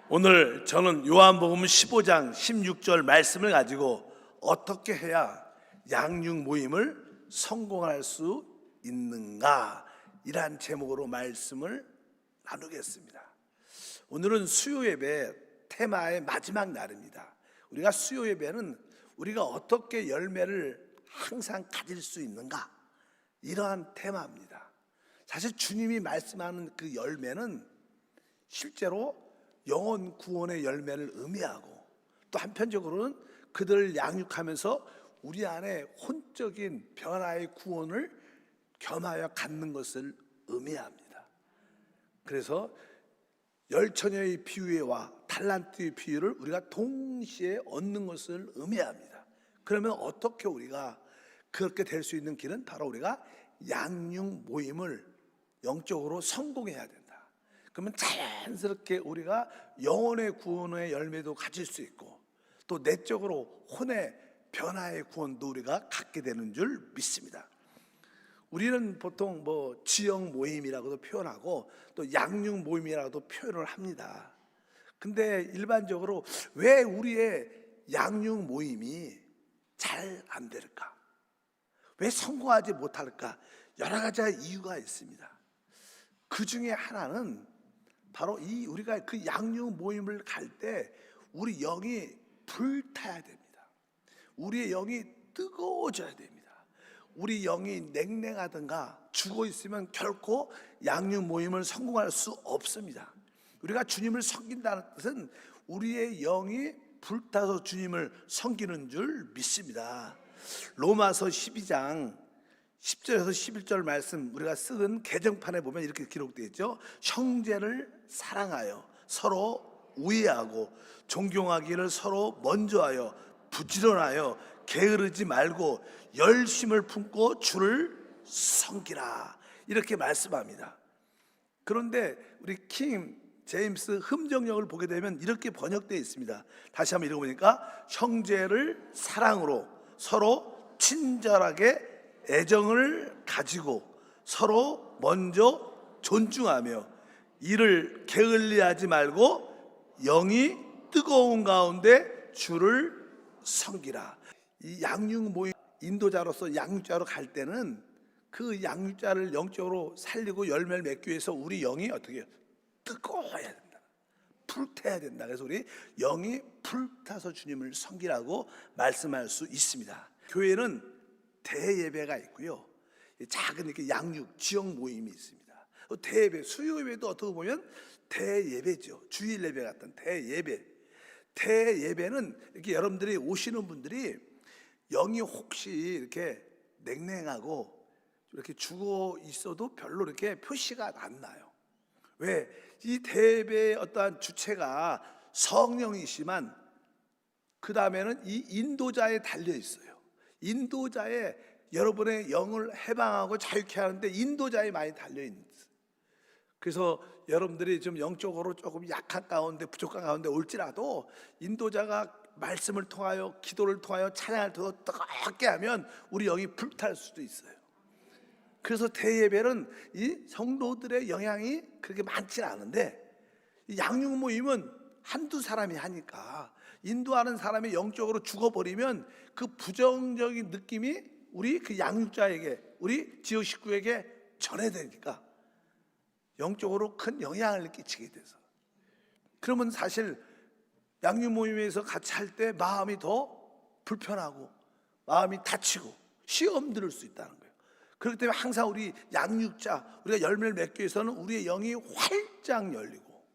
오늘 저는 요한복음 15장 16절 말씀을 가지고 어떻게 해야 양육 모임을 성공할 수 있는가, 이러한 제목으로 말씀을 나누겠습니다. 오늘은 수요예배 테마의 마지막 날입니다. 우리가 수요예배는 우리가 어떻게 열매를 항상 가질 수 있는가, 이러한 테마입니다. 사실 주님이 말씀하는 그 열매는 실제로 영혼 구원의 열매를 의미하고, 또 한편적으로는 그들을 양육하면서 우리 안에 혼적인 변화의 구원을 겸하여 갖는 것을 의미합니다. 그래서 열처녀의 비유와 달란트의 비유를 우리가 동시에 얻는 것을 의미합니다. 그러면 어떻게 우리가 그렇게 될 수 있는 길은 바로 우리가 양육 모임을 영적으로 성공해야 된다. 그러면 자연스럽게 우리가 영혼의 구원의 열매도 가질 수 있고, 또 내적으로 혼의 변화의 구원도 우리가 갖게 되는 줄 믿습니다. 우리는 보통 지역 모임이라고도 표현하고 또 양육 모임이라고도 표현을 합니다. 근데 일반적으로 왜 우리의 양육 모임이 잘 안 될까? 왜 성공하지 못할까? 여러 가지 이유가 있습니다. 그 중에 하나는 바로 우리가 그 양육 모임을 갈 때 우리 영이 불타야 됩니다. 우리의 영이 뜨거워져야 됩니다. 우리 영이 냉랭하든가 죽어 있으면 결코 양육 모임을 성공할 수 없습니다. 우리가 주님을 섬긴다는 뜻은 우리의 영이 불타서 주님을 섬기는 줄 믿습니다. 로마서 12장 10절에서 11절 말씀 우리가 쓴 개정판에 보면 이렇게 기록되어 있죠. 형제를 사랑하여 서로 우애하고 존경하기를 서로 먼저 하여 부지런하여 게으르지 말고 열심을 품고 주를 섬기라, 이렇게 말씀합니다. 그런데 우리 킹 제임스 흠정역을 보게 되면 이렇게 번역되어 있습니다. 다시 한번 읽어보니까 형제를 사랑으로 서로 친절하게 애정을 가지고 서로 먼저 존중하며 이를 게을리하지 말고 영이 뜨거운 가운데 주를 섬기라. 이 양육 모임 인도자로서 양육자로 갈 때는 그 양육자를 영적으로 살리고 열매를 맺기 위해서 우리 영이 어떻게 해요? 뜨거워야 된다, 불타야 된다. 그래서 우리 영이 불타서 주님을 섬기라고 말씀할 수 있습니다. 교회는 대예배가 있고요, 작은 이렇게 양육 지역 모임이 있습니다. 대예배, 수요예배도 어떻게 보면 대예배죠. 주일 예배 같은 대예배. 대예배는 이렇게 여러분들이 오시는 분들이 영이 혹시 이렇게 냉랭하고 이렇게 죽어 있어도 별로 이렇게 표시가 안 나요. 왜? 이 대예배의 어떠한 주체가 성령이시만 그 다음에는 이 인도자에 달려 있어요. 인도자에 여러분의 영을 해방하고 자유케 하는데 인도자에 많이 달려있는 거예요. 그래서 여러분들이 좀 영적으로 조금 약한 가운데, 부족한 가운데 올지라도 인도자가 말씀을 통하여 기도를 통하여 찬양을 더 뜨겁게 하면 우리 영이 불탈 수도 있어요. 그래서 대예배는 이 성도들의 영향이 그렇게 많지는 않은데, 이 양육 모임은 한두 사람이 하니까 인도하는 사람이 영적으로 죽어버리면 그 부정적인 느낌이 우리 그 양육자에게, 우리 지역 식구에게 전해되니까 영적으로 큰 영향을 끼치게 돼서, 그러면 사실 양육 모임에서 같이 할 때 마음이 더 불편하고 마음이 다치고 시험 들을 수 있다는 거예요. 그렇기 때문에 항상 우리 양육자, 우리가 열매를 맺기 위해서는 우리의 영이 활짝 열리고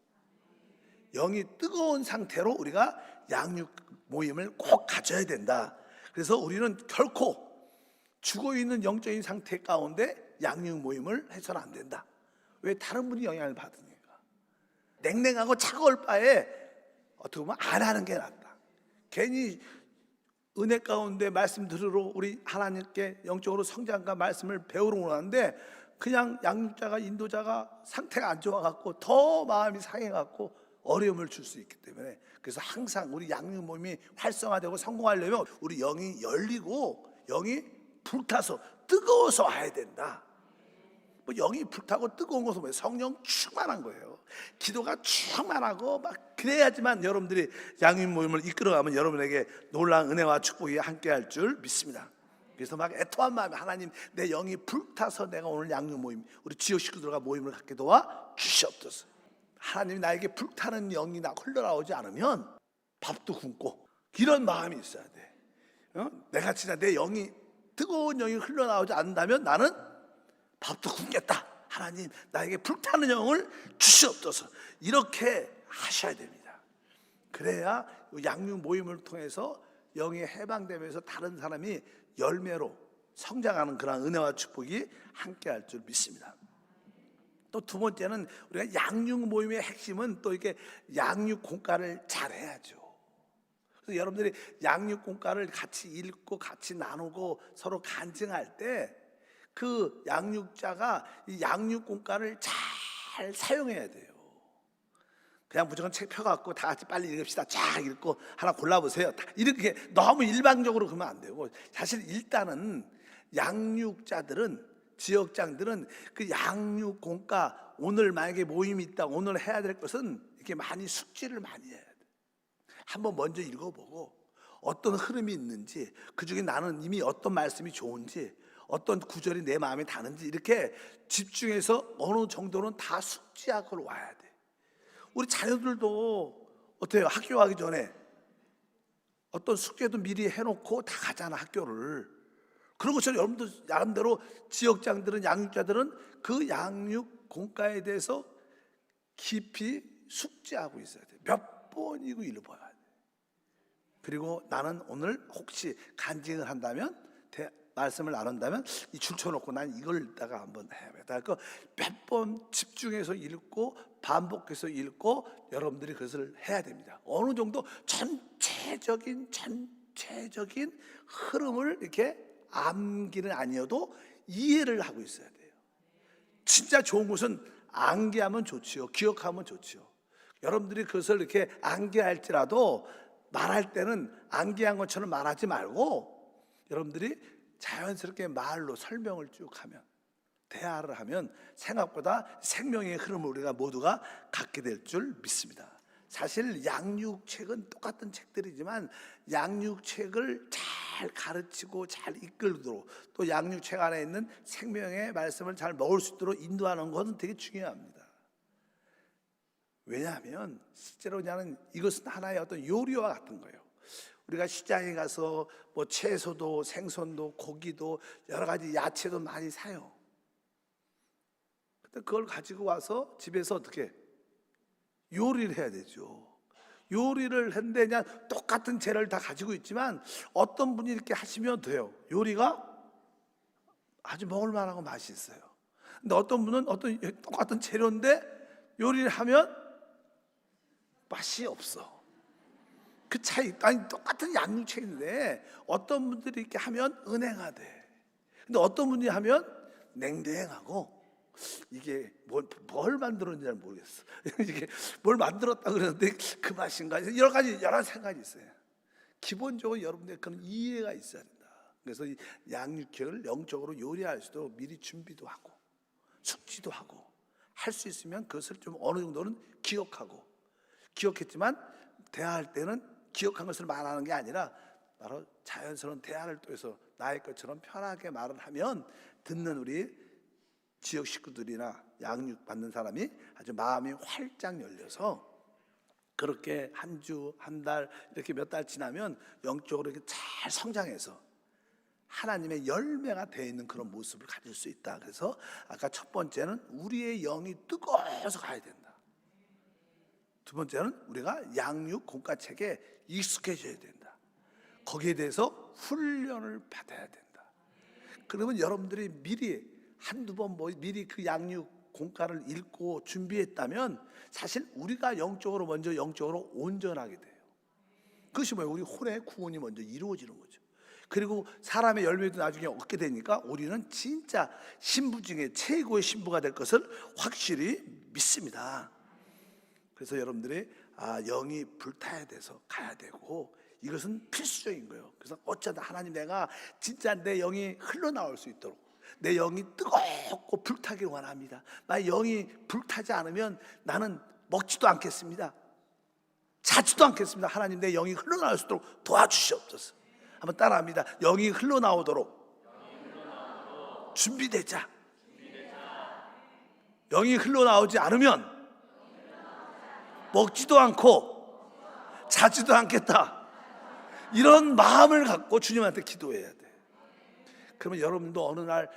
영이 뜨거운 상태로 우리가 양육 모임을 꼭 가져야 된다. 그래서 우리는 결코 죽어있는 영적인 상태 가운데 양육 모임을 해서는 안 된다. 왜? 다른 분이 영향을 받으니까. 냉랭하고 차가울 바에 어떻게 보면 안 하는 게 낫다. 괜히 은혜 가운데 말씀 들으러 우리 하나님께 영적으로 성장과 말씀을 배우러 오는데 그냥 양육자가, 인도자가 상태가 안 좋아갖고 더 마음이 상해갖고 어려움을 줄 수 있기 때문에, 그래서 항상 우리 양육 모임이 활성화되고 성공하려면 우리 영이 열리고 영이 불타서 뜨거워서 와야 된다. 뭐 영이 불타고 뜨거운 것은 뭐예요? 성령 충만한 거예요. 기도가 충만하고 막 그래야지만 여러분들이 양육 모임을 이끌어가면 여러분에게 놀라운 은혜와 축복이 함께할 줄 믿습니다. 그래서 막 애통한 마음에 하나님 내 영이 불타서 내가 오늘 양육 모임 우리 지역 식구들과 모임을 갖게 도와 주시옵소서. 하나님이 나에게 불타는 영이 나 흘러나오지 않으면 밥도 굶고 이런 마음이 있어야 돼. 내가 진짜 내 영이 뜨거운 영이 흘러나오지 않는다면 나는 밥도 굶겠다. 하나님 나에게 불타는 영을 주시옵소서. 이렇게 하셔야 됩니다. 그래야 양육 모임을 통해서 영이 해방되면서 다른 사람이 열매로 성장하는 그런 은혜와 축복이 함께할 줄 믿습니다. 또 두 번째는 우리가 양육 모임의 핵심은 또 이렇게 양육 공과를 잘해야죠. 그래서 여러분들이 양육 공과를 같이 읽고 같이 나누고 서로 간증할 때 그 양육자가 이 양육 공과를 잘 사용해야 돼요. 그냥 무조건 책 펴갖고 다 같이 빨리 읽읍시다. 쫙 읽고 하나 골라보세요. 이렇게 너무 일방적으로 그러면 안 되고, 사실 일단은 양육자들은, 지역장들은 그 양육 공과, 오늘 만약에 모임이 있다, 오늘 해야 될 것은 이렇게 많이 숙지를 많이 해야 돼. 한번 먼저 읽어보고 어떤 흐름이 있는지, 그 중에 나는 이미 어떤 말씀이 좋은지, 어떤 구절이 내 마음에 닿는지 이렇게 집중해서 어느 정도는 다 숙지하고 와야 돼. 우리 자녀들도 어때요? 학교 가기 전에 어떤 숙제도 미리 해놓고 다 가잖아, 학교를. 그런 것처럼 여러분들 나름대로 지역장들은, 양육자들은 그 양육 공과에 대해서 깊이 숙지하고 있어야 돼. 몇 번이고 읽어봐야 돼. 그리고 나는 오늘 혹시 간증을 한다면, 말씀을 나눈다면 이 줄쳐놓고 난 이걸 읽다가 한번 해야겠다. 그 몇 번 집중해서 읽고 반복해서 읽고 여러분들이 그것을 해야 됩니다. 어느 정도 전체적인 흐름을 이렇게 암기는 아니어도 이해를 하고 있어야 돼요. 진짜 좋은 것은 암기하면 좋지요. 기억하면 좋지요. 여러분들이 그것을 이렇게 암기할지라도 말할 때는 암기한 것처럼 말하지 말고 여러분들이 자연스럽게 말로 설명을 쭉 하면, 대화를 하면 생각보다 생명의 흐름을 우리가 모두가 갖게 될 줄 믿습니다. 사실 양육책은 똑같은 책들이지만 양육책을 잘 가르치고 잘 이끌도록, 또 양육책 안에 있는 생명의 말씀을 잘 먹을 수 있도록 인도하는 것은 되게 중요합니다. 왜냐하면 실제로 그냥 이것은 하나의 어떤 요리와 같은 거예요. 우리가 시장에 가서 뭐 채소도 생선도 고기도 여러 가지 야채도 많이 사요. 근데 그걸 가지고 와서 집에서 어떻게 요리를 해야 되죠. 요리를 했는데 그냥 똑같은 재료를 다 가지고 있지만 어떤 분이 이렇게 하시면 돼요. 요리가 아주 먹을 만하고 맛이 있어요. 근데 어떤 분은 어떤 똑같은 재료인데 요리를 하면 맛이 없어. 그 차이, 아니 똑같은 양육책인데 어떤 분들이 이렇게 하면 은혜가 돼. 근데 어떤 분이 하면 냉랭하고, 이게 뭘 만들었는지 잘 모르겠어. 이게 뭘 만들었다 그러는데 그 맛인가, 여러 생각이 있어요. 기본적으로 여러분들 그런 이해가 있어야 된다. 그래서 이 양육책을 영적으로 요리할 수도 미리 준비도 하고 숙지도 하고 할 수 있으면 그것을 좀 어느 정도는 기억했지만 대화할 때는 기억한 것을 말하는 게 아니라 바로 자연스러운 대화를 통해서 나의 것처럼 편하게 말을 하면 듣는 우리 지역 식구들이나 양육받는 사람이 아주 마음이 활짝 열려서 그렇게 한 주, 한 달, 이렇게 몇 달 지나면 영적으로 이렇게 잘 성장해서 하나님의 열매가 되어 있는 그런 모습을 가질 수 있다. 그래서 아까 첫 번째는 우리의 영이 뜨거워서 가야 된다. 두 번째는 우리가 양육 공과책에 익숙해져야 된다. 거기에 대해서 훈련을 받아야 된다. 그러면 여러분들이 미리 한두 번 미리 그 양육 공과를 읽고 준비했다면 사실 우리가 영적으로 먼저 영적으로 온전하게 돼요. 그것이 뭐예요? 우리 혼의 구원이 먼저 이루어지는 거죠. 그리고 사람의 열매도 나중에 얻게 되니까 우리는 진짜 신부 중에 최고의 신부가 될 것을 확실히 믿습니다. 그래서 여러분들이 영이 불타야 돼서 가야 되고, 이것은 필수적인 거예요. 그래서 어쩌다 하나님, 내가 진짜 내 영이 흘러나올 수 있도록, 내 영이 뜨겁고 불타길 원합니다. 만약 영이 불타지 않으면 나는 먹지도 않겠습니다. 자지도 않겠습니다. 하나님, 내 영이 흘러나올 수 있도록 도와주시옵소서. 한번 따라합니다. 영이 흘러나오도록 준비되자. 영이 흘러나오지 않으면 먹지도 않고 자지도 않겠다. 이런 마음을 갖고 주님한테 기도해야 돼. 그러면 여러분도 어느 날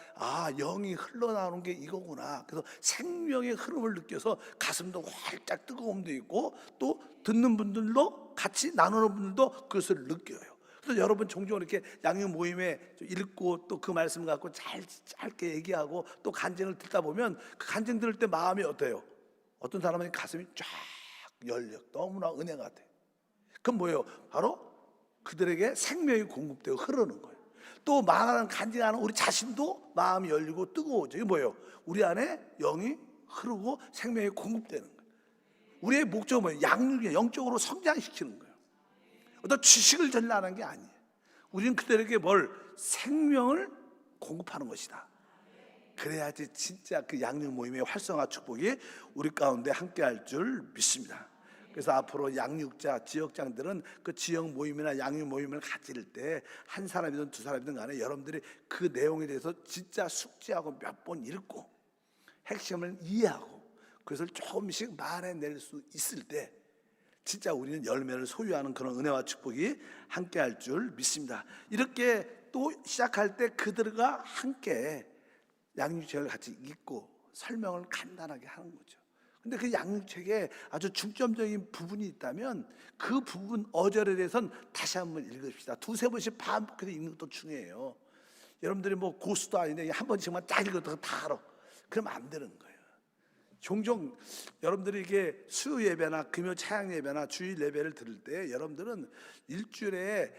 영이 흘러나오는 게 이거구나. 그래서 생명의 흐름을 느껴서 가슴도 활짝 뜨거움도 있고, 또 듣는 분들도 같이 나누는 분들도 그것을 느껴요. 그래서 여러분 종종 이렇게 양육 모임에 읽고 또 그 말씀 갖고 짧게 얘기하고 또 간증을 듣다 보면 그 간증 들을 때 마음이 어때요? 어떤 사람은 가슴이 쫙 열려. 너무나 은혜가 돼. 그건 뭐예요? 바로 그들에게 생명이 공급되고 흐르는 거예요. 또 말하는 간증하는 우리 자신도 마음이 열리고 뜨거워져. 이게 뭐예요? 우리 안에 영이 흐르고 생명이 공급되는 거예요. 우리의 목적은 뭐예요? 양육에 영적으로 성장시키는 거예요. 어떤 지식을 전하는 게 아니에요. 우리는 그들에게 생명을 공급하는 것이다. 그래야지 진짜 그 양육 모임의 활성화 축복이 우리 가운데 함께할 줄 믿습니다. 그래서 앞으로 양육자, 지역장들은 그 지역 모임이나 양육 모임을 가질 때 한 사람이든 두 사람이든 간에 여러분들이 그 내용에 대해서 진짜 숙지하고 몇 번 읽고 핵심을 이해하고 그것을 조금씩 말해낼 수 있을 때 진짜 우리는 열매를 소유하는 그런 은혜와 축복이 함께할 줄 믿습니다. 이렇게 또 시작할 때 그들과 함께 양육책을 같이 읽고 설명을 간단하게 하는 거죠. 근데 그 양육책에 아주 중점적인 부분이 있다면 그 부분 어절에 대해서는 다시 한번 읽읍시다. 두세 번씩 반복해서 읽는 것도 중요해요. 여러분들이 고수도 아닌데 한 번씩만 딱 읽었다가 다 알아. 그러면 안 되는 거예요. 종종 여러분들이 이게 수요 예배나 금요 차양 예배나 주일 예배를 들을 때 여러분들은 일주일에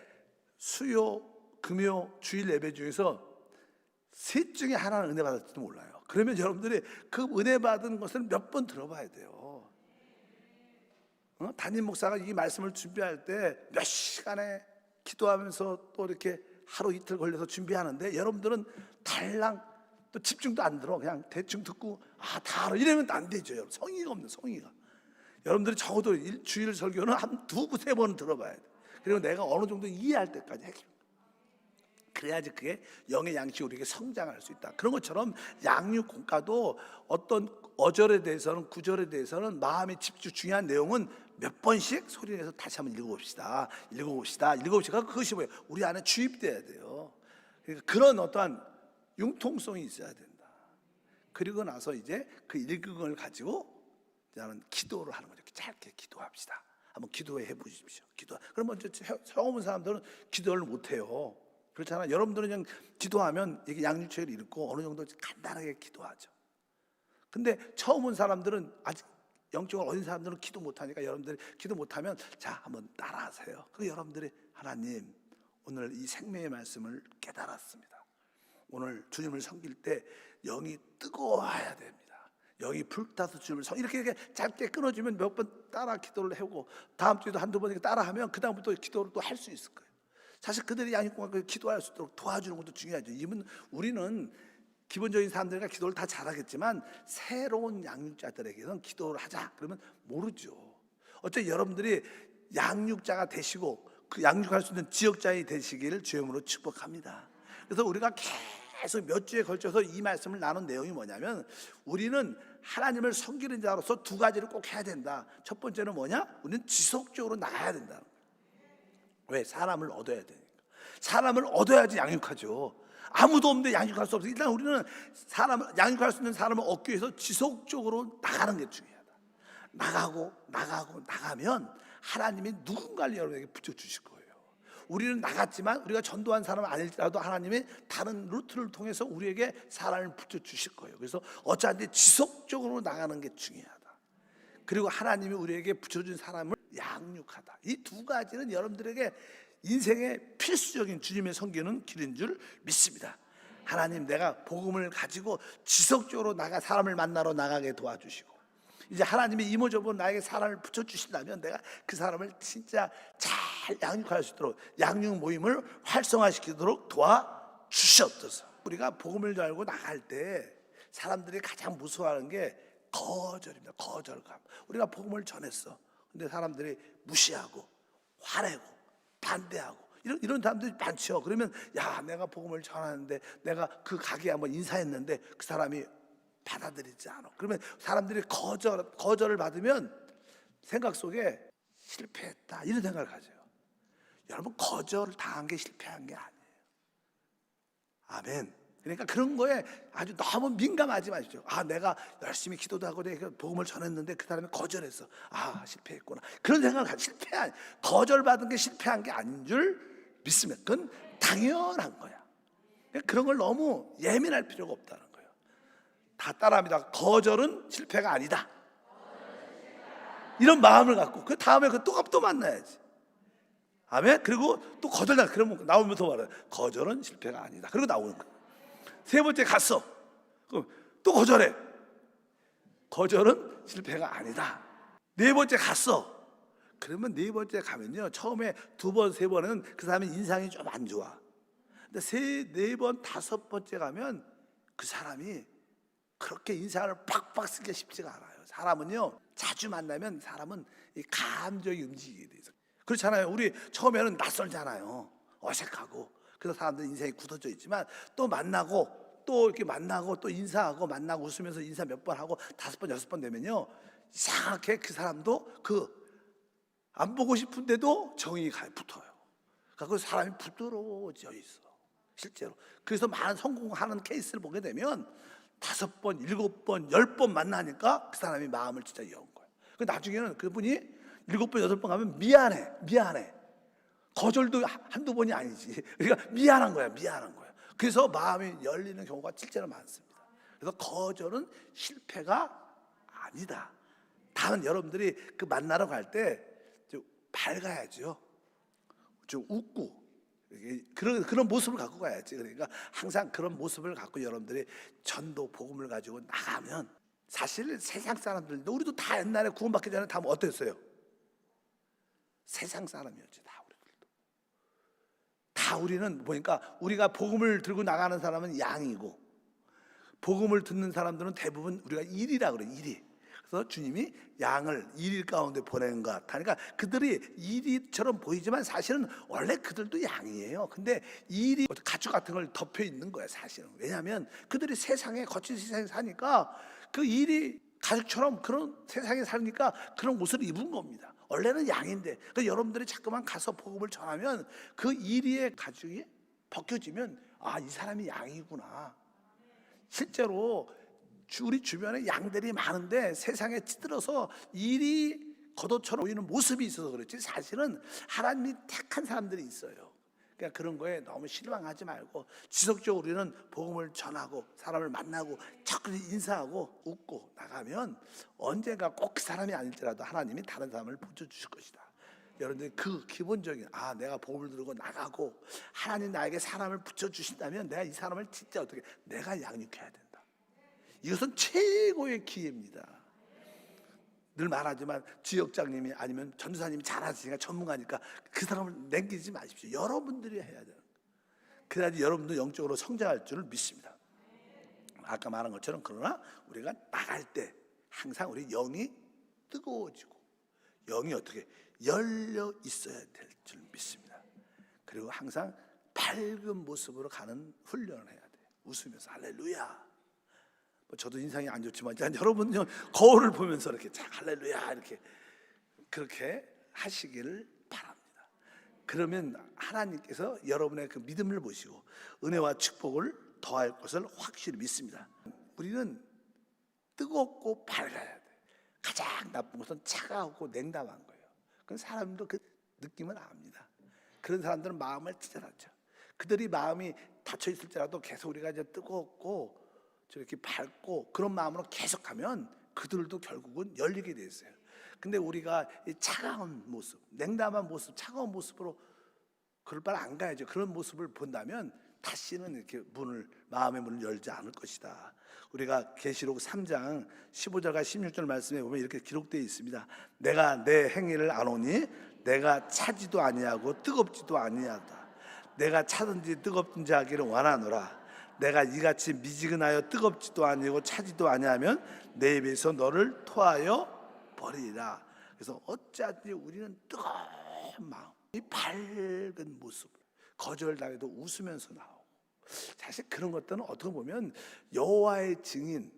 수요, 금요, 주일 예배 중에서 셋 중에 하나는 은혜 받았을지도 몰라요. 그러면 여러분들이 그 은혜 받은 것을 몇 번 들어봐야 돼요. 담임 목사가 이 말씀을 준비할 때 몇 시간에 기도하면서 또 이렇게 하루 이틀 걸려서 준비하는데 여러분들은 달랑 또 집중도 안 들어. 그냥 대충 듣고 다 알아. 이러면 안 되죠. 여러분. 성의가 없는 성의가. 여러분들이 적어도 주일 설교는 한 두 세 번은 들어봐야 돼. 그리고 내가 어느 정도 이해할 때까지 해. 그래야지 그게 영의 양식이 우리에게 성장할 수 있다. 그런 것처럼 양육 공과도 어떤 어절에 대해서는 구절에 대해서는 마음의 집중 중요한 내용은 몇 번씩 소리내서 다시 한번 읽어봅시다. 그것이 뭐예요? 우리 안에 주입돼야 돼요. 그러니까 그런 어떠한 융통성이 있어야 된다. 그리고 나서 이제 그 읽은 걸 가지고 나는 기도를 하는 거죠. 짧게 기도합시다. 한번 기도해 보십시오. 그러면 처음 온 사람들은 기도를 못 해요. 그렇잖아요. 여러분들은 그냥 기도하면 이게 양육책을 읽고 어느 정도 간단하게 기도하죠. 근데 처음 온 사람들은 아직 영적으로 어린 사람들은 기도 못하니까 여러분들이 기도 못하면 자 한번 따라하세요. 그리고 여러분들이 하나님 오늘 이 생명의 말씀을 깨달았습니다. 오늘 주님을 섬길 때 영이 뜨거워야 됩니다. 영이 불타서 주님을 이렇게 짧게 끊어주면 몇 번 따라 기도를 해오고 다음 주에도 한두 번 따라하면 그 다음부터 기도를 또 할 수 있을 거예요. 사실 그들이 양육공학을 기도할 수 있도록 도와주는 것도 중요하죠. 우리는 기본적인 사람들과 기도를 다 잘하겠지만 새로운 양육자들에게는 기도를 하자 그러면 모르죠. 어차피 여러분들이 양육자가 되시고 그 양육할 수 있는 지역자이 되시기를 주님으로 축복합니다. 그래서 우리가 계속 몇 주에 걸쳐서 이 말씀을 나눈 내용이 뭐냐면 우리는 하나님을 섬기는 자로서 두 가지를 꼭 해야 된다. 첫 번째는 뭐냐? 우리는 지속적으로 나가야 된다. 왜? 사람을 얻어야 되니까. 사람을 얻어야지 양육하죠. 아무도 없는데 양육할 수 없어요. 일단 우리는 양육할 수 있는 사람을 얻기 위해서 지속적으로 나가는 게 중요하다. 나가면 하나님이 누군가를 여러분에게 붙여주실 거예요. 우리는 나갔지만 우리가 전도한 사람은 아닐지라도 하나님이 다른 루트를 통해서 우리에게 사람을 붙여주실 거예요. 그래서 어차피 지속적으로 나가는 게 중요하다. 그리고 하나님이 우리에게 붙여준 사람을 양육하다. 이 두 가지는 여러분들에게 인생의 필수적인 주님의 섬기는 길인 줄 믿습니다. 하나님 내가 복음을 가지고 지속적으로 사람을 만나러 나가게 도와주시고 이제 하나님이 이모저모 나에게 사람을 붙여주신다면 내가 그 사람을 진짜 잘 양육할 수 있도록 양육 모임을 활성화시키도록 도와주시옵소서. 우리가 복음을 알고 나갈 때 사람들이 가장 무서워하는 게 거절입니다. 거절감. 우리가 복음을 전했어. 근데 사람들이 무시하고 화내고 반대하고 이런 사람들이 많죠. 그러면 야, 내가 복음을 전하는데 내가 그 가게에 한번 인사했는데 그 사람이 받아들이지 않아. 그러면 사람들이 거절을 받으면 생각 속에 실패했다 이런 생각을 가져요. 여러분, 거절을 당한 게 실패한 게 아니에요. 아멘. 그러니까 그런 거에 아주 너무 민감하지 마십시오. 아, 내가 열심히 기도도 하고 내가 복음을 전했는데 그 사람이 거절했어. 아, 실패했구나. 그런 생각을 가지고 거절받은 게 실패한 게 아닌 줄 믿으면 그건 당연한 거야. 그런 걸 너무 예민할 필요가 없다는 거예요. 다 따라합니다. 거절은 실패가 아니다. 이런 마음을 갖고 그 다음에 또 만나야지. 아멘. 그리고 또 거절다 그러면 나오면서 말해요. 거절은 실패가 아니다. 그리고 나오는 거예요. 세 번째 갔어. 그럼 또 거절해. 거절은 실패가 아니다. 네 번째 갔어. 그러면 네 번째 가면요, 처음에 두 번, 세 번은 그 사람의 인상이 좀 안 좋아. 근데 네 번, 다섯 번째 가면 그 사람이 그렇게 인상을 빡빡 쓰기가 쉽지가 않아요. 사람은요, 자주 만나면 사람은 이 감정이 움직이게 돼 있어요. 그렇잖아요. 우리 처음에는 낯설잖아요. 어색하고. 그래서 사람들 인생이 굳어져 있지만 또 만나고 또 이렇게 만나고 또 인사하고 만나고 웃으면서 인사 몇 번 하고 다섯 번, 여섯 번 되면요, 이상하게 그 사람도 안 보고 싶은데도 정이 붙어요. 그래서 사람이 부드러워져 있어, 실제로. 그래서 많은 성공하는 케이스를 보게 되면 다섯 번, 일곱 번, 열 번 만나니까 그 사람이 마음을 진짜 연 거예요. 나중에는 그분이 일곱 번, 여덟 번 가면 미안해. 거절도 한두 번이 아니지. 그러니까 미안한 거야. 그래서 마음이 열리는 경우가 실제로 많습니다. 그래서 거절은 실패가 아니다. 다만 여러분들이 그 만나러 갈 때 좀 밝아야죠. 좀 웃고 그런 모습을 갖고 가야지. 그러니까 항상 그런 모습을 갖고 여러분들이 전도 복음을 가지고 나가면, 사실 세상 사람들도, 우리도 다 옛날에 구원받기 전에 다 어땠어요? 세상 사람이었지. 다 우리는 보니까 우리가 복음을 들고 나가는 사람은 양이고, 복음을 듣는 사람들은 대부분 우리가 일이라 그래. 일이. 그래서 주님이 양을 일일 가운데 보내는 것 같아. 그러니까 그들이 일이처럼 보이지만 사실은 원래 그들도 양이에요. 근데 일이 가축 같은 걸 덮여 있는 거야, 사실은. 왜냐하면 그들이 거친 세상에 사니까 그 일이 가축처럼 그런 세상에 사니까 그런 옷을 입은 겁니다. 원래는 양인데. 여러분들이 자꾸만 가서 복음을 전하면 그 이리의 가죽이 벗겨지면, 아, 이 사람이 양이구나. 실제로 우리 주변에 양들이 많은데 세상에 찌들어서 일이 겉옷처럼 보이는 모습이 있어서 그렇지, 사실은 하나님이 택한 사람들이 있어요. 그러니까 그런 거에 너무 실망하지 말고 지속적으로 우리는 복음을 전하고 사람을 만나고 자꾸 인사하고 웃고 나가면 언젠가 꼭 그 사람이 아닐지라도 하나님이 다른 사람을 붙여주실 것이다. 여러분들 그 기본적인, 아, 내가 복음을 들고 나가고 하나님 나에게 사람을 붙여주신다면 내가 이 사람을 진짜 어떻게 내가 양육해야 된다. 이것은 최고의 기회입니다. 늘 말하지만 지역장님이 아니면 전도사님이 잘하시니까 전문가니까 그 사람을 남기지 마십시오. 여러분들이 해야 돼요. 그래야지 여러분도 영적으로 성장할 줄을 믿습니다. 아까 말한 것처럼, 그러나 우리가 나갈 때 항상 우리 영이 뜨거워지고 영이 어떻게 열려 있어야 될 줄 믿습니다. 그리고 항상 밝은 모습으로 가는 훈련을 해야 돼요. 웃으면서 할렐루야. 저도 인상이 안 좋지만 여러분 거울을 보면서 이렇게 할렐루야 이렇게 그렇게 하시기를 바랍니다. 그러면 하나님께서 여러분의 그 믿음을 보시고 은혜와 축복을 더할 것을 확실히 믿습니다. 우리는 뜨겁고 밝아야 돼. 가장 나쁜 것은 차가우고 냉담한 거예요. 그 사람도 그 느낌을 압니다. 그런 사람들은 마음을 찢어놨죠. 그들이 마음이 닫혀 있을지라도 계속 우리가 이제 뜨겁고 저렇게 밝고 그런 마음으로 계속하면 그들도 결국은 열리게 돼 있어요. 근데 우리가 이 차가운 모습, 냉담한 모습, 차가운 모습으로 그럴 바를 안 가야죠. 그런 모습을 본다면 다시는 이렇게 마음의 문을 열지 않을 것이다. 우리가 계시록 3장 15절과 16절 말씀에 보면 이렇게 기록되어 있습니다. 내가 내 행위를 아노니 내가 차지도 아니하고 뜨겁지도 아니하다. 내가 차든지 뜨겁든지 하기를 원하노라. 내가 이같이 미지근하여 뜨겁지도 아니고 차지도 아니하면 내 입에서 너를 토하여 버리리라. 그래서 어찌하든지 우리는 뜨거운 마음, 이 밝은 모습, 거절당해도 웃으면서 나오고, 사실 그런 것들은 어떻게 보면 여호와의 증인,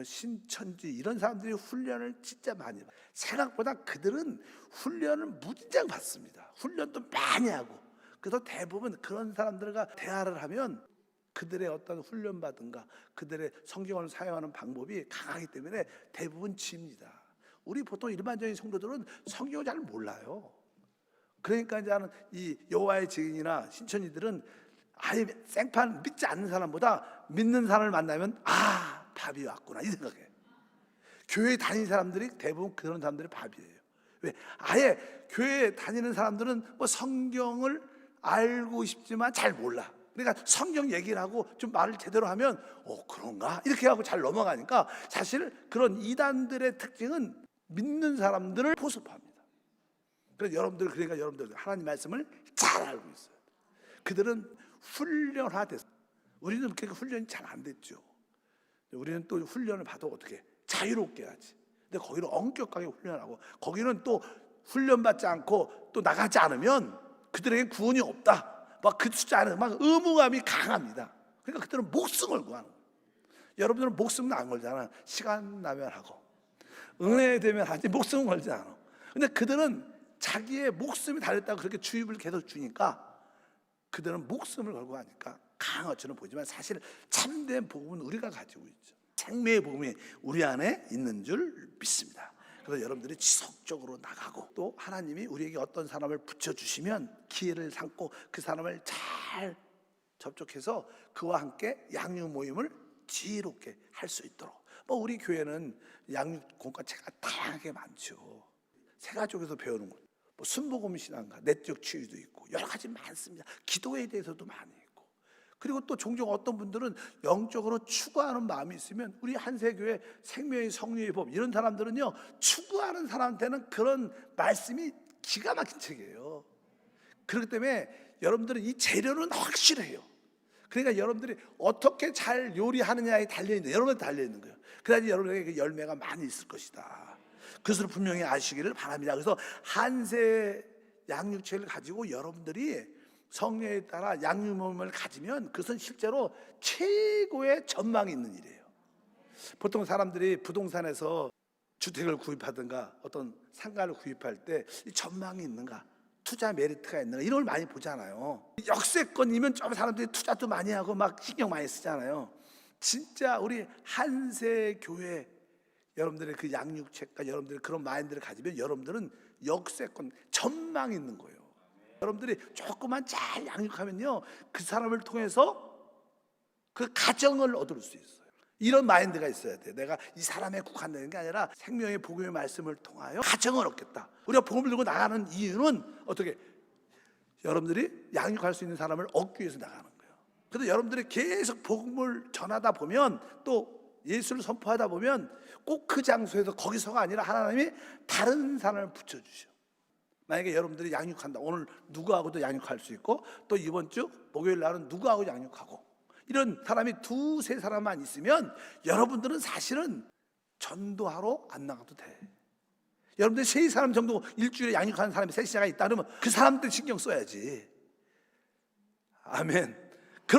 신천지 이런 사람들이 훈련을 진짜 많이 받아요. 생각보다 그들은 훈련을 무진장 받습니다. 훈련도 많이 하고. 그래서 대부분 그런 사람들과 대화를 하면 그들의 어떤 훈련받은가, 그들의 성경을 사용하는 방법이 강하기 때문에 대부분 집니다. 우리 보통 일반적인 성도들은 성경을 잘 몰라요. 그러니까 이제 이 여호와의 증인이나 신천지들은 아예 생판 믿지 않는 사람보다 믿는 사람을 만나면 밥이 왔구나 이 생각해. 교회 다니는 사람들이 대부분 그런 사람들이 밥이에요. 왜? 아예 교회 다니는 사람들은 성경을 알고 싶지만 잘 몰라. 그러니까 성경 얘기를 하고 좀 말을 제대로 하면 그런가? 이렇게 하고 잘 넘어가니까 사실 그런 이단들의 특징은 믿는 사람들을 포섭합니다. 그러니까 여러분들 하나님 말씀을 잘 알고 있어요. 그들은 훈련화돼서, 우리는 그렇게 훈련이 잘 안 됐죠. 우리는 또 훈련을 받아 어떻게 자유롭게 하지. 근데 거기는 엄격하게 훈련하고, 거기는 또 훈련받지 않고 또 나가지 않으면 그들에게 구원이 없다. 막 그 숫자 안에 막 의무감이 강합니다. 그러니까 그들은 목숨 걸고 하는 거예요. 여러분들은 목숨은 안 걸잖아. 시간 나면 하고 은혜 되면 하지 목숨은 걸지 않아. 근데 그들은 자기의 목숨이 달렸다고 그렇게 주입을 계속 주니까 그들은 목숨을 걸고 하니까 강한 것처럼 보이지만 사실 참된 복음은 우리가 가지고 있죠. 생명의 복음이 우리 안에 있는 줄 믿습니다. 그래서 여러분들이 지속적으로 나가고, 또 하나님이 우리에게 어떤 사람을 붙여주시면 기회를 삼고 그 사람을 잘 접촉해서 그와 함께 양육 모임을 지혜롭게 할 수 있도록. 우리 교회는 양육 공과체가 다양하게 많죠. 새가족에서 배우는 것, 순복음 신앙과 내적 치유도 있고 여러 가지 많습니다. 기도에 대해서도 많이 있고, 그리고 또 종종 어떤 분들은 영적으로 추구하는 마음이 있으면, 우리 한세교회 생명의 성령의 법 이런 사람들은요, 추구하는 사람한테는 그런 말씀이 기가 막힌 책이에요. 그렇기 때문에 여러분들은 이 재료는 확실해요. 그러니까 여러분들이 어떻게 잘 요리하느냐에 달려있는, 여러분한테 달려있는 거예요. 그래야지 여러분에게 그 열매가 많이 있을 것이다. 그것을 분명히 아시기를 바랍니다. 그래서 한세 양육체를 가지고 여러분들이 성령에 따라 양육 모임을 가지면 그것은 실제로 최고의 전망이 있는 일이에요. 보통 사람들이 부동산에서 주택을 구입하든가 어떤 상가를 구입할 때 이 전망이 있는가, 투자 메리트가 있는가, 이런 걸 많이 보잖아요. 역세권이면 좀 사람들이 투자도 많이 하고 막 신경 많이 쓰잖아요. 진짜 우리 한세 교회 여러분들의 그 양육책과 여러분들의 그런 마인드를 가지면 여러분들은 역세권, 전망이 있는 거예요. 여러분들이 조금만 잘 양육하면요, 그 사람을 통해서 그 가정을 얻을 수 있어요. 이런 마인드가 있어야 돼요. 내가 이 사람에 국한되는 게 아니라 생명의 복음의 말씀을 통하여 가정을 얻겠다. 우리가 복음을 들고 나가는 이유는 어떻게? 여러분들이 양육할 수 있는 사람을 얻기 위해서 나가는 거예요. 그래서 여러분들이 계속 복음을 전하다 보면, 또 예수를 선포하다 보면 꼭 그 장소에서 거기서가 아니라 하나님이 다른 사람을 붙여주셔. 만약에 여러분들이 양육한다, 오늘 누구하고도 양육할 수 있고, 또 이번 주 목요일 날은 누구하고 양육하고, 이런 사람이 두세 사람만 있으면 여러분들은 사실은 전도하러 안 나가도 돼. 여러분들 세 사람 정도 일주일에 양육하는 사람이 셋이가 있다 그러면 그 사람들 신경 써야지. 아멘.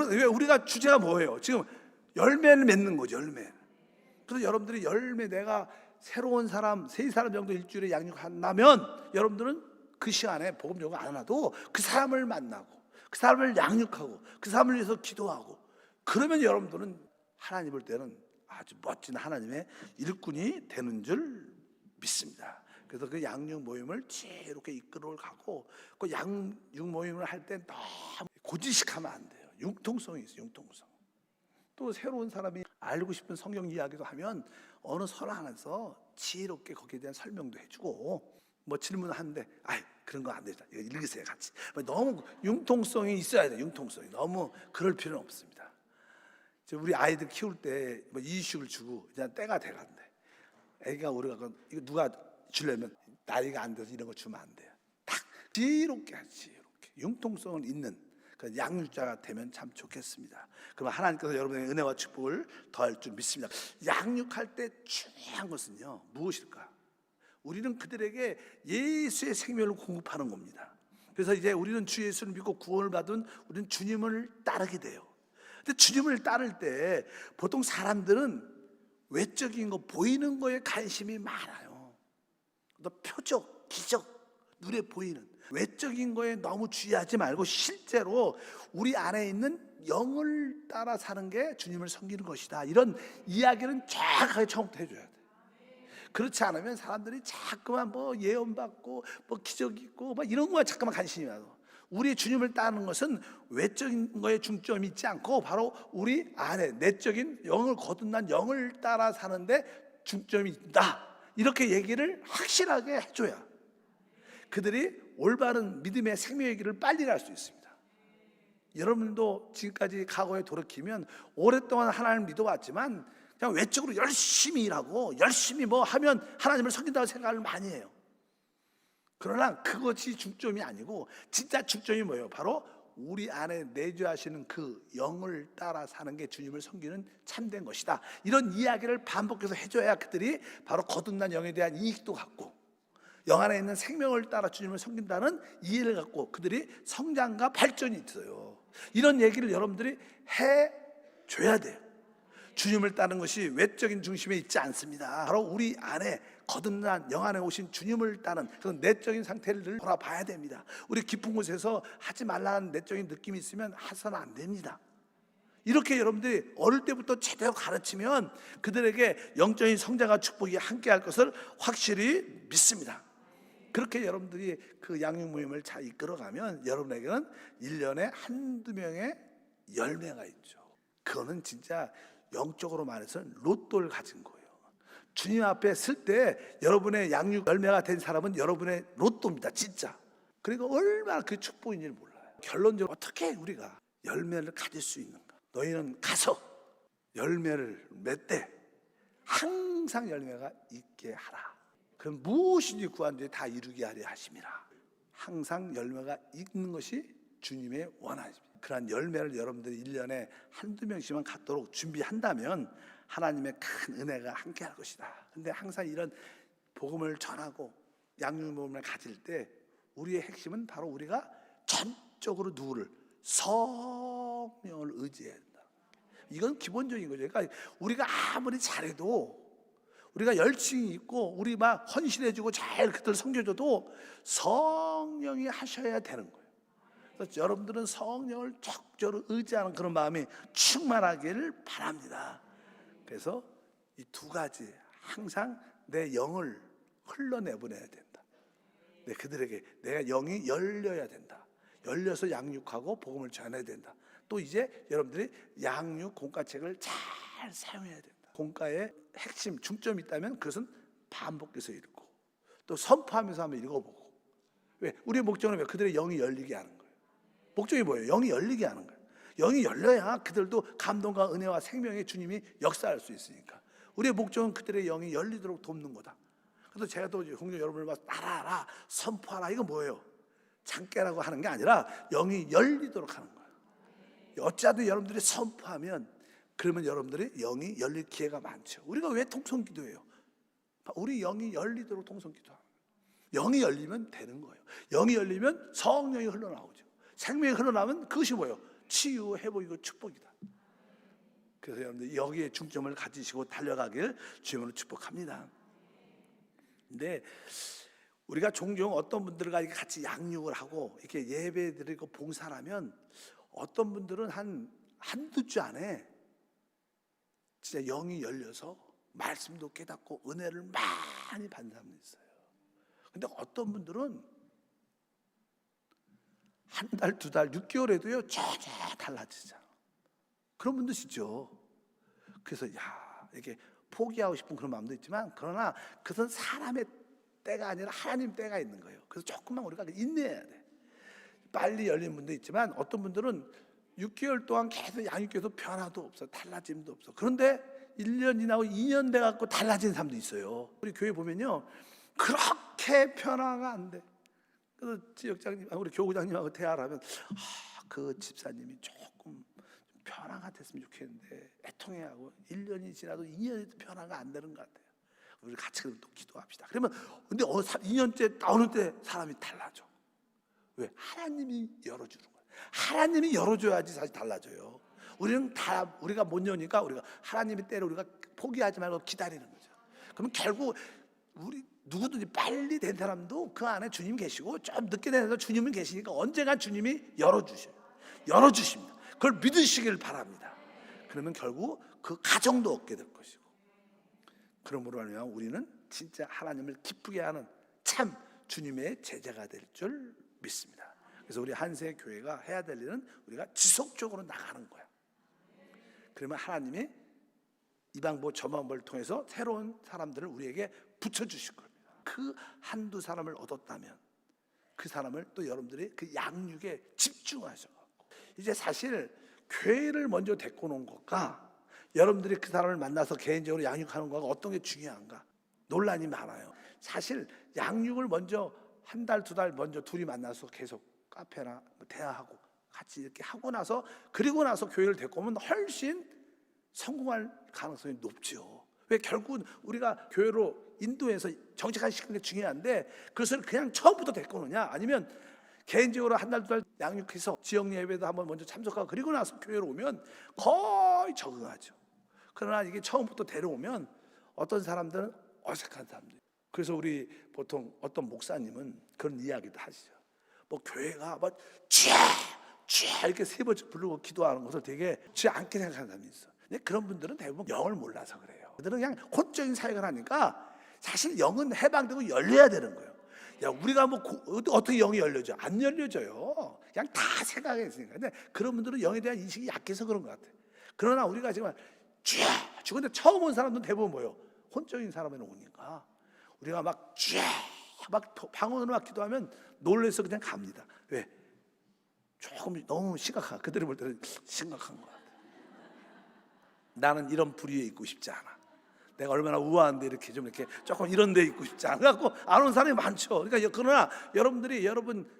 왜 우리가 주제가 뭐예요? 지금 열매를 맺는 거죠. 열매. 그래서 여러분들이 열매, 내가 새로운 사람 세 사람 정도 일주일에 양육한다면 여러분들은 그 시간에 복음 전공 안 하나도 그 사람을 만나고 그 사람을 양육하고 그 사람을 위해서 기도하고, 그러면 여러분들은 하나님 볼 때는 아주 멋진 하나님의 일꾼이 되는 줄 믿습니다. 그래서 그 양육 모임을 지혜롭게 이끌어 가고, 그 양육 모임을 할 때 너무 고지식하면 안 돼요. 융통성이 있어요. 융통성. 또 새로운 사람이 알고 싶은 성경 이야기도 하면 어느 설 안에서 지혜롭게 거기에 대한 설명도 해주고, 질문하는데 그런 거 안 되죠. 이거 읽으세요 같이. 너무 융통성이 있어야 돼요. 융통성이. 너무 그럴 필요는 없습니다. 우리 아이들 키울 때 이유식을 주고 이제 때가 돼간대. 애가 우리가 이거 누가 주려면 나이가 안 돼서 이런 거 주면 안 돼요. 딱 지혜롭게 하지. 지혜롭게 융통성을 있는 그 양육자가 되면 참 좋겠습니다. 그러면 하나님께서 여러분의 은혜와 축복을 더할 줄 믿습니다. 양육할 때 중요한 것은요, 무엇일까? 우리는 그들에게 예수의 생명을 공급하는 겁니다. 그래서 이제 우리는 주 예수를 믿고 구원을 받은 우리는 주님을 따르게 돼요. 근데 주님을 따를 때 보통 사람들은 외적인 거, 보이는 거에 관심이 많아요. 또 표적, 기적, 눈에 보이는 외적인 거에 너무 주의하지 말고 실제로 우리 안에 있는 영을 따라 사는 게 주님을 섬기는 것이다. 이런 이야기는 정확하게 처음부터 해줘야 돼. 그렇지 않으면 사람들이 자꾸만 뭐 예언받고 뭐 기적 있고 막 이런 거에 자꾸만 관심이 많아. 우리 주님을 따르는 것은 외적인 거에 중점이 있지 않고 바로 우리 안에 내적인 영을 거듭난 영을 따라 사는데 중점이 있다. 이렇게 얘기를 확실하게 해줘야 그들이 올바른 믿음의 생명의 길을 빨리 갈 수 있습니다. 여러분도 지금까지 과거에 돌이키면 오랫동안 하나님을 믿어왔지만 그냥 외적으로 열심히 일하고 열심히 뭐 하면 하나님을 섬긴다고 생각을 많이 해요. 그러나 그것이 중점이 아니고 진짜 중점이 뭐예요? 바로 우리 안에 내주하시는 그 영을 따라 사는 게 주님을 섬기는 참된 것이다. 이런 이야기를 반복해서 해줘야 그들이 바로 거듭난 영에 대한 이익도 갖고 영 안에 있는 생명을 따라 주님을 섬긴다는 이해를 갖고 그들이 성장과 발전이 있어요. 이런 얘기를 여러분들이 해줘야 돼요. 주님을 따르는 것이 외적인 중심에 있지 않습니다. 바로 우리 안에 거듭난 영 안에 오신 주님을 따른 그런 내적인 상태를 돌아봐야 됩니다. 우리 깊은 곳에서 하지 말라는 내적인 느낌이 있으면 해서는 안 됩니다. 이렇게 여러분들이 어릴 때부터 제대로 가르치면 그들에게 영적인 성장과 축복이 함께할 것을 확실히 믿습니다. 그렇게 여러분들이 그 양육 모임을 잘 이끌어가면 여러분에게는 1년에 한두 명의 열매가 있죠. 그거는 진짜 영적으로 말해서는 로또를 가진 거예요. 주님 앞에 쓸 때 여러분의 양육 열매가 된 사람은 여러분의 로또입니다. 진짜. 그러니까 얼마나 그 축복인지를 몰라요. 결론적으로 어떻게 우리가 열매를 가질 수 있는가? 너희는 가서 열매를 맺되 항상 열매가 있게 하라. 그럼 무엇이든지 구한 뒤에 다 이루게 하려 하심이라. 항상 열매가 있는 것이 주님의 원하십니다. 그러한 열매를 여러분들이 1년에 한두 명씩만 갖도록 준비한다면 하나님의 큰 은혜가 함께할 것이다. 근데 항상 이런 복음을 전하고 양육 모임을 가질 때 우리의 핵심은 바로 우리가 전적으로 누구를? 성령을 의지해야 된다. 이건 기본적인 거죠. 그러니까 우리가 아무리 잘해도 우리가 열심히 있고 우리 막 헌신해주고 잘 그들 섬겨줘도 성령이 하셔야 되는 거예요. 그래서 여러분들은 성령을 적절히 의지하는 그런 마음이 충만하기를 바랍니다. 그래서 이 두 가지 항상 내 영을 흘러내보내야 된다. 그들에게 내가 영이 열려야 된다. 열려서 양육하고 복음을 전해야 된다. 또 이제 여러분들이 양육 공과책을 잘 사용해야 된다. 공과의 핵심 중점이 있다면 그것은 반복해서 읽고 또 선포하면서 한번 읽어보고. 왜? 우리의 목적은 왜? 그들의 영이 열리게 하는 거예요. 목적이 뭐예요? 영이 열리게 하는 거예요. 영이 열려야 그들도 감동과 은혜와 생명의 주님이 역사할 수 있으니까. 우리의 목적은 그들의 영이 열리도록 돕는 거다. 그래서 제가 또 공동 여러분을 봐서 따라하라, 선포하라, 이거 뭐예요? 장깨라고 하는 게 아니라 영이 열리도록 하는 거예요. 어찌하든 여러분들이 선포하면 그러면 여러분들이 영이 열릴 기회가 많죠. 우리가 왜 통성기도해요? 우리 영이 열리도록 통성기도하는 거예요. 영이 열리면 되는 거예요. 영이 열리면 성령이 흘러나오죠. 생명이 흘러나오면 그것이 뭐예요? 치유, 회복이고 축복이다. 그래서 여러분들 여기에 중점을 가지시고 달려가길 주님으로 축복합니다. 근데 우리가 종종 어떤 분들과 이렇게 같이 양육을 하고 이렇게 예배 드리고 봉사를 하면 어떤 분들은 한두 주 안에 진짜 영이 열려서 말씀도 깨닫고 은혜를 많이 받는 사람이 있어요. 근데 어떤 분들은 한 달, 두 달, 6개월에도요 전혀 달라지잖아. 그런 분도 있죠. 그래서 이렇게 포기하고 싶은 그런 마음도 있지만 그러나 그것은 사람의 때가 아니라 하나님 때가 있는 거예요. 그래서 조금만 우리가 인내해야 돼. 빨리 열린 분도 있지만 어떤 분들은 6개월 동안 계속 양육해도 변화도 없어, 달라짐도 없어. 그런데 1년 지나고 2년 돼갖고 달라진 사람도 있어요. 우리 교회 보면요 그렇게 변화가 안 돼. 그래서 지역장님, 우리 교구장님하고 대화를 하면 그 집사님이 조금 변화가 됐으면 좋겠는데 애통해하고 1년이 지나도 2년이 변화가 안 되는 것 같아요. 우리 같이 그럼 또 기도합시다. 그러면 근데 2년째 나오는 때 사람이 달라져. 왜? 하나님이 열어주는 거예요. 하나님이 열어줘야지 사실 달라져요. 우리는 다 우리가 못 여니까 우리가 하나님의 때를 우리가 포기하지 말고 기다리는 거죠. 그러면 결국 우리 누구든지 빨리 된 사람도 그 안에 주님 계시고 좀 늦게 된 사람도 주님은 계시니까 언젠가 주님이 열어주셔요. 열어주십니다. 그걸 믿으시길 바랍니다. 그러면 결국 그 가정도 얻게 될 것이고, 그러므로 말하면 우리는 진짜 하나님을 기쁘게 하는 참 주님의 제자가 될 줄 믿습니다. 그래서 우리 한세 교회가 해야 될 일은 우리가 지속적으로 나가는 거야. 그러면 하나님이 이방보 저방보를 통해서 새로운 사람들을 우리에게 붙여주실 겁니다. 그 한두 사람을 얻었다면 그 사람을 또 여러분들이 그 양육에 집중하셔서 이제 사실 교회를 먼저 데리고 오는 것과 여러분들이 그 사람을 만나서 개인적으로 양육하는 것과 어떤 게 중요한가 논란이 많아요. 사실 양육을 먼저 한 달, 두 달 먼저 둘이 만나서 계속 카페나 대화하고 같이 이렇게 하고 나서 그리고 나서 교회를 데리고 오면 훨씬 성공할 가능성이 높죠. 왜? 결국은 우리가 교회로 인도해서 정착시키는 게 중요한데 그것을 그냥 처음부터 데리고 오느냐, 아니면 개인적으로 한 달, 두 달 양육해서 지역 예배도 한번 먼저 참석하고 그리고 나서 교회로 오면 거의 적응하죠. 그러나 이게 처음부터 데려오면 어떤 사람들은 어색한 사람들. 그래서 우리 보통 어떤 목사님은 그런 이야기도 하시죠. 뭐 교회가 막 쥐 이렇게 세 번 부르고 기도하는 것을 되게 쥐 않게 생각하는 사람이 있어. 근데 그런 분들은 대부분 영을 몰라서 그래요. 그들은 그냥 혼적인 사역을 하니까 사실 영은 해방되고 열려야 되는 거예요. 야, 우리가 뭐 어떻게 영이 열려져? 안 열려져요. 그냥 다 생각해 있으니까. 근데 그런 분들은 영에 대한 인식이 약해서 그런 것 같아요. 그러나 우리가 지금 근데 처음 온 사람들은 대부분 뭐예요? 혼적인 사람이 오니까 우리가 막 방언으로 막 기도하면 놀라서 그냥 갑니다. 왜? 조금 너무 심각한, 그들이 볼 때는 심각한 것 같아요. 나는 이런 부류에 있고 싶지 않아. 내가 얼마나 우아한데 이렇게 좀 이렇게 조금 이런 데 있고 싶지 않아 갖고 안 온 사람이 많죠. 그러니까 그러나 여러분들이 여러분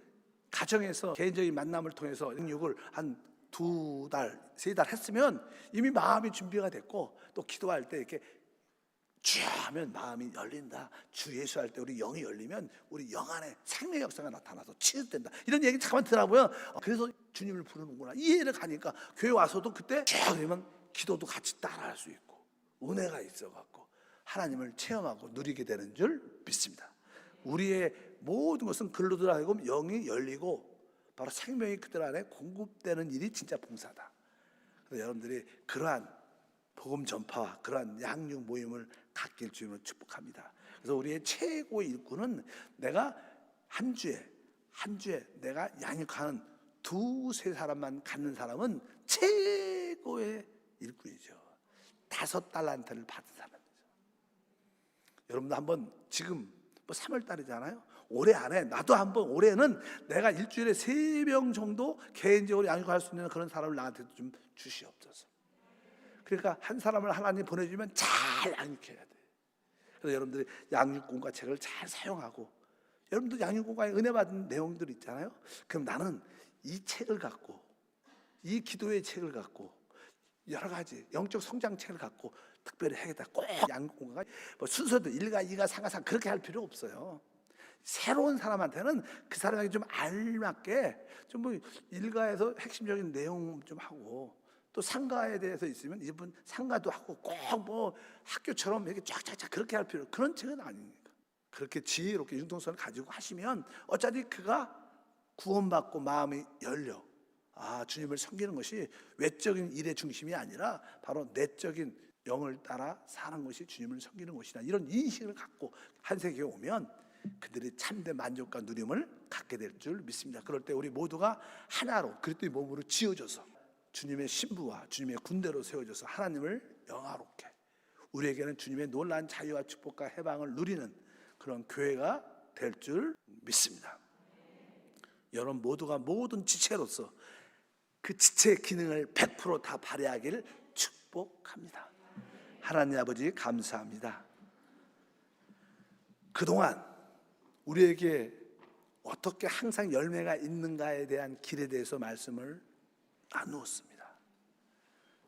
가정에서 개인적인 만남을 통해서 양육을 한 2달, 3달 했으면 이미 마음이 준비가 됐고 또 기도할 때 이렇게 주 하면 마음이 열린다. 주 예수 할 때 우리 영이 열리면 우리 영 안에 생명 역사가 나타나서 치유된다. 이런 얘기 잠깐 들어보면 그래서 주님을 부르는구나. 이해를 가니까 교회 와서도 그때 쭉 그러면 기도도 같이 따라할 수 있고 은혜가 있어갖고 하나님을 체험하고 누리게 되는 줄 믿습니다. 우리의 모든 것은 글로 들어가고 영이 열리고 바로 생명이 그들 안에 공급되는 일이 진짜 봉사다. 그래서 여러분들이 그러한 복음 전파와 그러한 양육 모임을 갖길 주님으로 축복합니다. 그래서 우리의 최고의 일꾼은 내가 한 주에 내가 양육하는 2-3사람만 갖는 사람은 최고의 일꾼이죠. 5달란트를 받은 사람이죠. 여러분도 한번 지금 3월 달이잖아요. 올해 안에 나도 한번 올해는 내가 일주일에 3명 정도 개인적으로 양육할 수 있는 그런 사람을 나한테 좀 주시옵소서. 그러니까 한 사람을 하나님 보내주면 잘 양육해야 돼. 그래서 여러분들이 양육공과 책을 잘 사용하고 여러분들 양육공과에 은혜 받은 내용들 있잖아요. 그럼 나는 이 책을 갖고 이 기도의 책을 갖고 여러 가지 영적 성장 책을 갖고 특별히 해야겠다. 꼭 양육공과가 뭐 순서도 1가 2가 3가 4 그렇게 할 필요 없어요. 새로운 사람한테는 그 사람에게 좀 알맞게 좀 뭐 일가에서 핵심적인 내용 좀 하고 또 상가에 대해서 있으면 이분 상가도 하고 꼭 뭐 학교처럼 이렇게 쫙쫙쫙 그렇게 할 필요 그런 책은 아닙니다. 그렇게 지혜롭게 융통성을 가지고 하시면 어차피 그가 구원받고 마음이 열려 주님을 섬기는 것이 외적인 일의 중심이 아니라 바로 내적인 영을 따라 사는 것이 주님을 섬기는 것이다. 이런 인식을 갖고 한세기에 오면 그들이 참된 만족과 누림을 갖게 될 줄 믿습니다. 그럴 때 우리 모두가 하나로 그리스도의 몸으로 지어져서 주님의 신부와 주님의 군대로 세워져서 하나님을 영화롭게 우리에게는 주님의 놀라운 자유와 축복과 해방을 누리는 그런 교회가 될 줄 믿습니다. 여러분 모두가 모든 지체로서 그 지체의 기능을 100% 다 발휘하기를 축복합니다. 하나님 아버지 감사합니다. 그동안 우리에게 어떻게 항상 열매가 있는가에 대한 길에 대해서 말씀을 나누었습니다.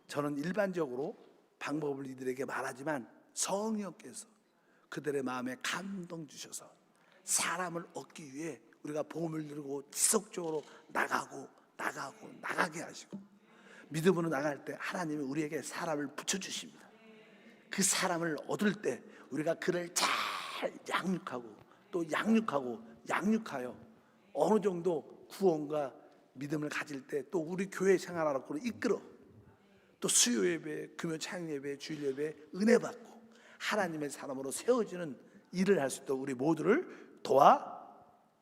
저는 일반적으로 방법을 이들에게 말하지만 성령께서 그들의 마음에 감동 주셔서 사람을 얻기 위해 우리가 복음을 들고 지속적으로 나가게 하시고, 믿음으로 나갈 때 하나님이 우리에게 사람을 붙여주십니다. 그 사람을 얻을 때 우리가 그를 잘 양육하고 또 양육하여 어느 정도 구원과 믿음을 가질 때 또 우리 교회 생활하고 이끌어 또 수요 예배, 금요 찬양 예배, 주일 예배 은혜 받고 하나님의 사람으로 세워지는 일을 할 수 있도록 우리 모두를 도와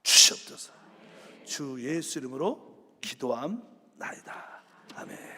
주시옵소서. 주 예수 이름으로 기도함나이다. 아멘.